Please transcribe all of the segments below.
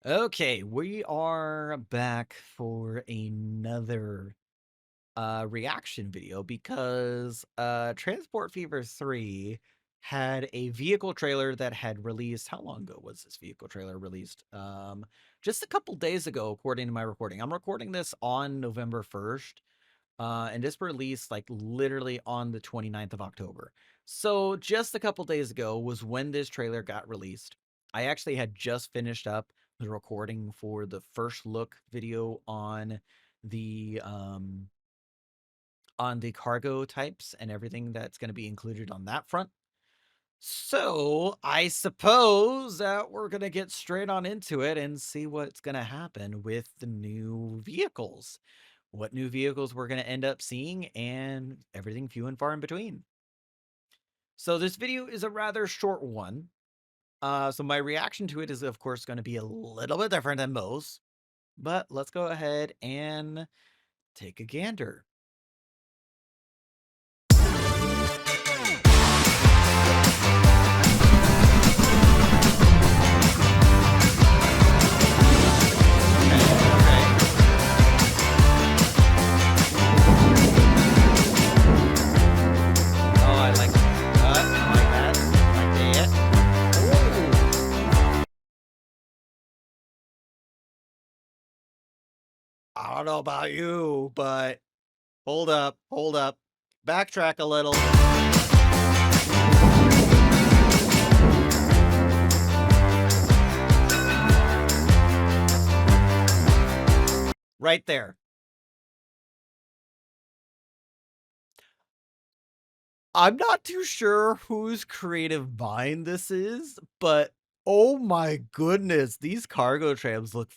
Okay, we are back for another reaction video because Transport Fever 3 had a vehicle trailer that had released. How long ago was this vehicle trailer released? Just a couple days ago, according to my recording. I'm recording this on November 1st. And this released like literally on the 29th of October. So just a couple days ago was when this trailer got released. I actually had just finished up the recording for the first look video the on the cargo types and everything that's going to be included on that front. So I suppose that we're going to get straight on into it and see what's going to happen with the new vehicles. What new vehicles we're going to end up seeing and everything few and far in between. So this video is a rather short one. So my reaction to it is, of course, going to be a little bit different than most. But let's go ahead and take a gander. Oh, I like that. I like that. Ooh. I don't know about you, but hold up. Backtrack a little. Right there. I'm not too sure whose creative mind this is, but oh my goodness, these cargo trams look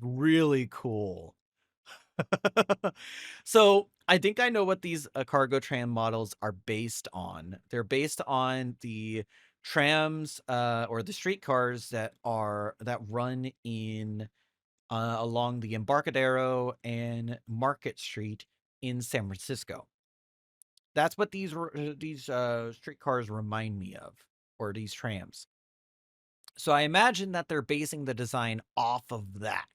really cool. So I think I know what these cargo tram models are based on. They're based on the trams or the streetcars that run in along the Embarcadero and Market Street in San Francisco. That's what these streetcars remind me of, or these trams. So I imagine that they're basing the design off of that.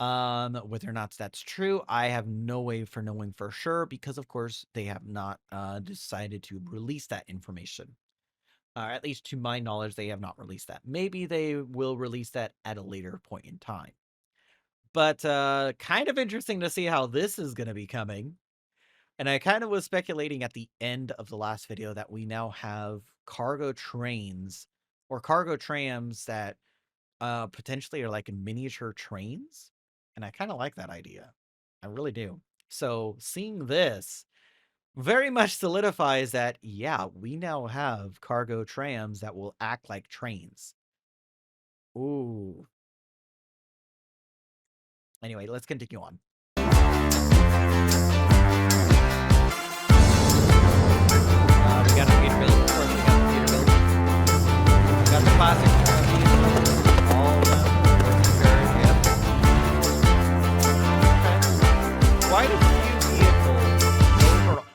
Whether or not that's true, I have no way for knowing for sure because, of course, they have not decided to release that information. At least to my knowledge, they have not released that. Maybe they will release that at a later point in time. But kind of interesting to see how this is going to be coming. And I kind of was speculating at the end of the last video that we now have cargo trains or cargo trams that potentially are like miniature trains. And I kind of like that idea. I really do. So seeing this very much solidifies that, yeah, we now have cargo trams that will act like trains. Ooh. Anyway, let's continue on. We got the Peterbilt. Of course, we got the Peterbilt. We got the classic Peterbilt. All the yep. Okay. Quite a few vehicles overall.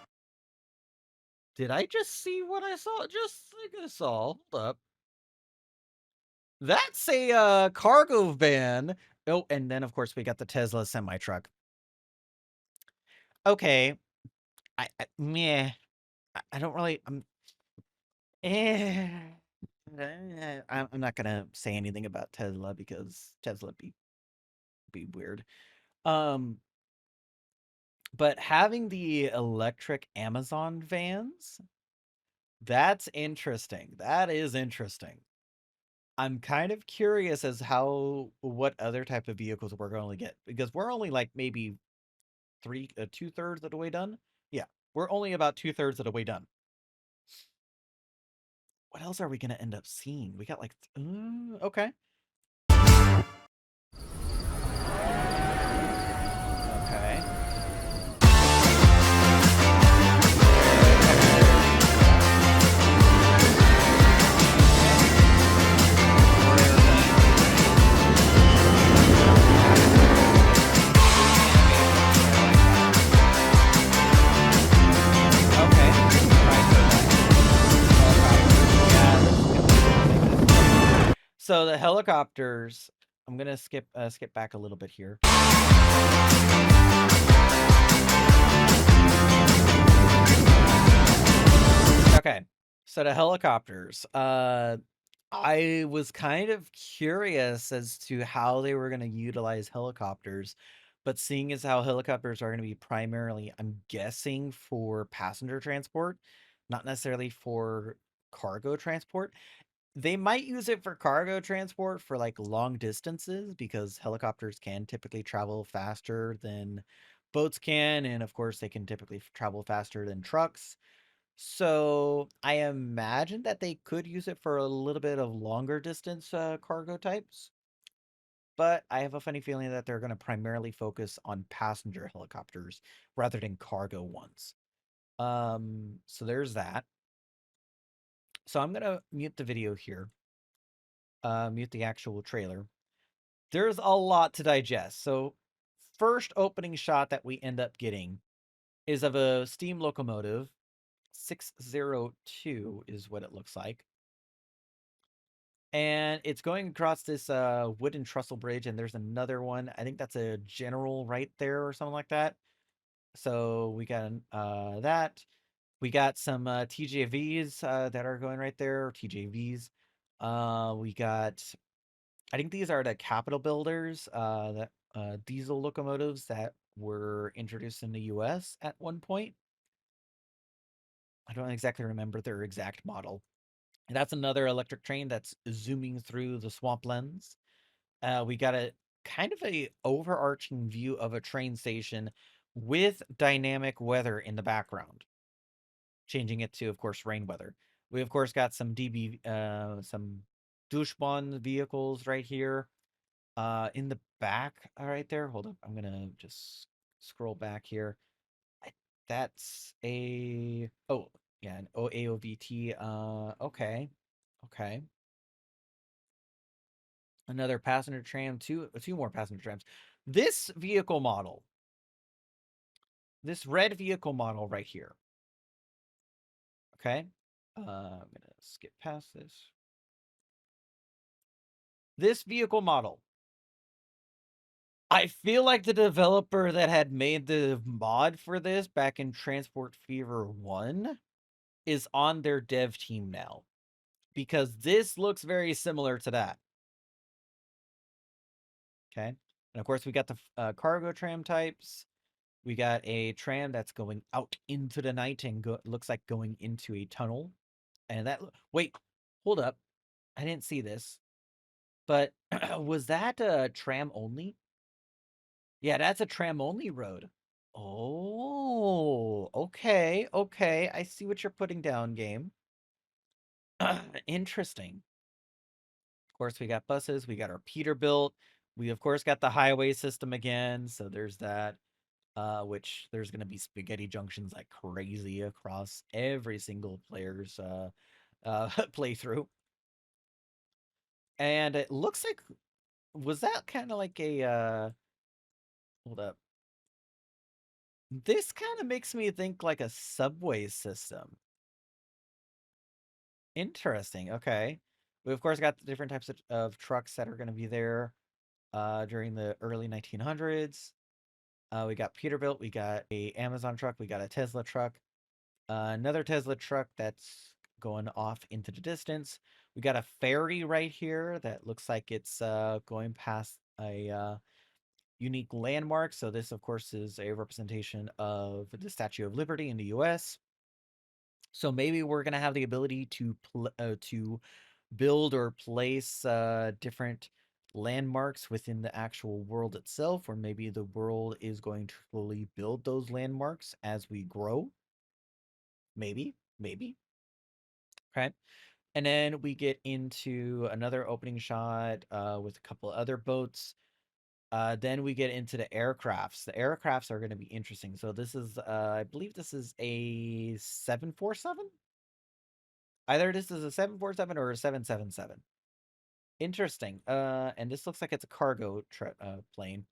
Did I just see what I saw? Just like I saw. Hold up. That's a cargo van. Oh, and then of course we got the Tesla semi-truck. Okay. Meh. I don't really eh. I'm not gonna say anything about Tesla because Tesla be weird. But having the electric Amazon vans, that's interesting. That is interesting. I'm kind of curious as what other type of vehicles we're going to get because we're only like maybe 2/3 of the way done. Yeah, we're only about 2/3 of the way done. What else are we going to end up seeing? We got like, okay. Okay. So the helicopters I'm gonna skip back a little bit here. Okay, so the helicopters. I was kind of curious as to how they were going to utilize helicopters, but seeing as how helicopters are going to be primarily, I'm guessing, for passenger transport, not necessarily for cargo transport. They might use it for cargo transport for like long distances because helicopters can typically travel faster than boats can, and of course, they can typically travel faster than trucks. So I imagine that they could use it for a little bit of longer distance cargo types, but I have a funny feeling that they're going to primarily focus on passenger helicopters rather than cargo ones. So there's that. So I'm going to mute the video here, mute the actual trailer. There's a lot to digest. So first opening shot that we end up getting is of a steam locomotive. 602 is what it looks like. And it's going across this wooden trestle bridge, and there's another one. I think that's a general right there or something like that. So we got that. We got some TJVs that are going right there, or TJVs. We got, I think these are the Capital Builders, that diesel locomotives that were introduced in the US at one point. I don't exactly remember their exact model. And that's another electric train that's zooming through the swamplands. We got a kind of a overarching view of a train station with dynamic weather in the background, changing it to, of course, rain weather. We of course got some some Dushban vehicles right here, in the back, right there. Hold up, I'm gonna just scroll back here. That's a, oh yeah, an AOVT. Okay, okay. Another passenger tram, two more passenger trams. This vehicle model, this red vehicle model right here. Okay. I'm gonna skip past this. This vehicle model. I feel like the developer that had made the mod for this back in Transport Fever 1 is on their dev team now, because this looks very similar to that. Okay. And of course, we got the cargo tram types. We got a tram that's going out into the night and looks like going into a tunnel. And that, wait, hold up. I didn't see this. But was that a tram only? Yeah, that's a tram only road. Oh, okay, okay. I see what you're putting down, game. Interesting. Of course, we got buses. We got our Peterbilt. We, of course, got the highway system again. So there's that. Which there's going to be spaghetti junctions like crazy across every single player's playthrough. And it looks like, was that kind of like a hold up. This kind of makes me think like a subway system. Interesting. Okay. We of course got the different types of trucks that are going to be there during the early 1900s. We got Peterbilt, we got a Amazon truck, we got a Tesla truck, another Tesla truck that's going off into the distance. We got a ferry right here that looks like it's going past a unique landmark. So this, of course, is a representation of the Statue of Liberty in the U.S. So maybe we're gonna have the ability to build or place different landmarks within the actual world itself, or maybe the world is going to slowly build those landmarks as we grow. Maybe, maybe. Okay. And then we get into another opening shot with a couple other boats. Then we get into the aircrafts. The aircrafts are going to be interesting. So this is, I believe this is a 747. Either this is a 747 or a 777. Interesting. And this looks like it's a cargo plane.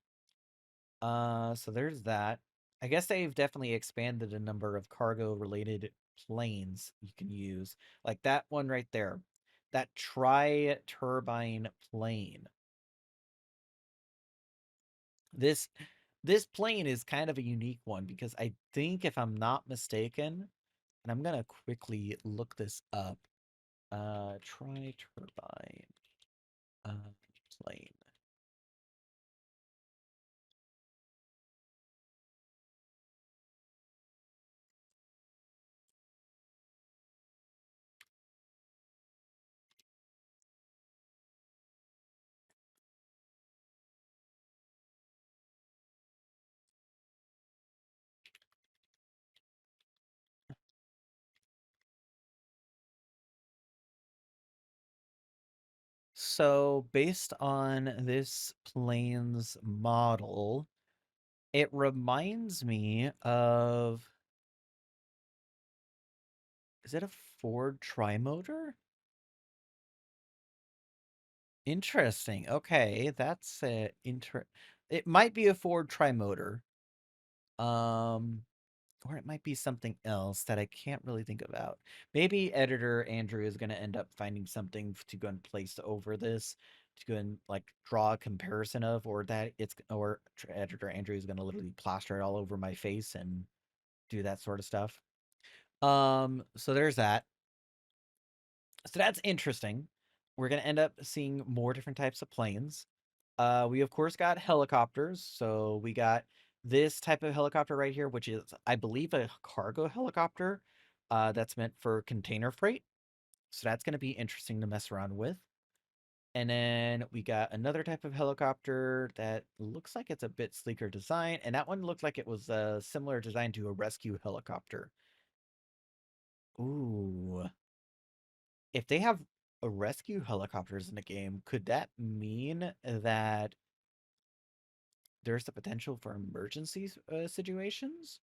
So there's that. I guess they've definitely expanded the number of cargo related planes you can use. Like that one right there. That tri-turbine plane. This this plane is kind of a unique one because I think, if I'm not mistaken, and I'm gonna quickly look this up. Tri-turbine plane. So, based on this plane's model, it reminds me of, is it a Ford Trimotor? Interesting. Okay, that's it might be a Ford Trimotor. Or it might be something else that I can't really think about. Maybe editor Andrew is going to end up finding something to go and place over this, to go and like draw a comparison of, or that it's, or editor Andrew is going to literally plaster it all over my face and do that sort of stuff. So there's that. So that's interesting. We're going to end up seeing more different types of planes. We of course got helicopters. So we got this type of helicopter right here, which is, I believe, a cargo helicopter that's meant for container freight. So that's going to be interesting to mess around with. And then we got another type of helicopter that looks like it's a bit sleeker design. And that one looked like it was a similar design to a rescue helicopter. Ooh. If they have a rescue helicopters in the game, could that mean that there's the potential for emergency situations?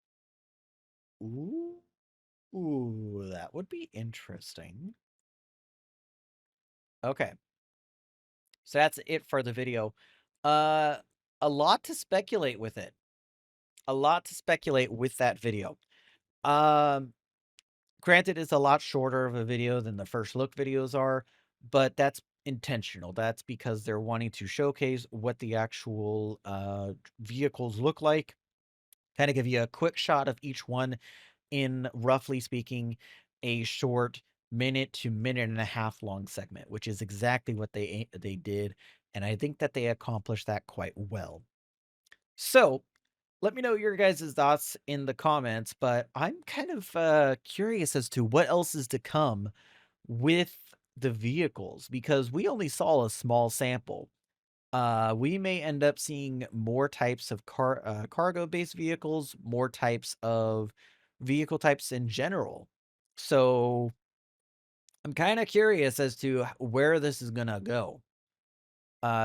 Ooh. Ooh, that would be interesting. Okay. So that's it for the video. Uh, a lot to speculate with it. A lot to speculate with that video. Um, Granted, it's a lot shorter of a video than the first look videos are, but that's intentional. That's because they're wanting to showcase what the actual vehicles look like. Kind of give you a quick shot of each one in, roughly speaking, a short minute to minute and a half long segment, which is exactly what they did, and I think that they accomplished that quite well. So, let me know your guys' thoughts in the comments, but I'm kind of curious as to what else is to come with the vehicles, because we only saw a small sample. We may end up seeing more types of cargo-based vehicles, more types of vehicle types in general. So I'm kind of curious as to where this is gonna go.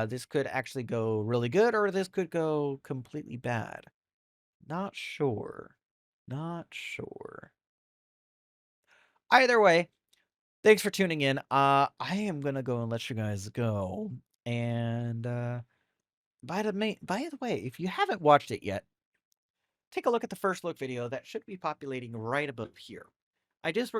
This could actually go really good, or this could go completely bad. Not sure. Not sure. Either way, thanks for tuning in. I am gonna go and let you guys go. And by the way, if you haven't watched it yet, take a look at the first look video that should be populating right above here. I just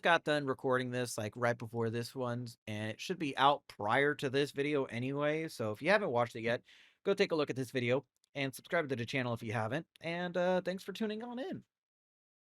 got done recording this like right before this one, and it should be out prior to this video anyway. So if you haven't watched it yet, go take a look at this video and subscribe to the channel if you haven't. And thanks for tuning on in.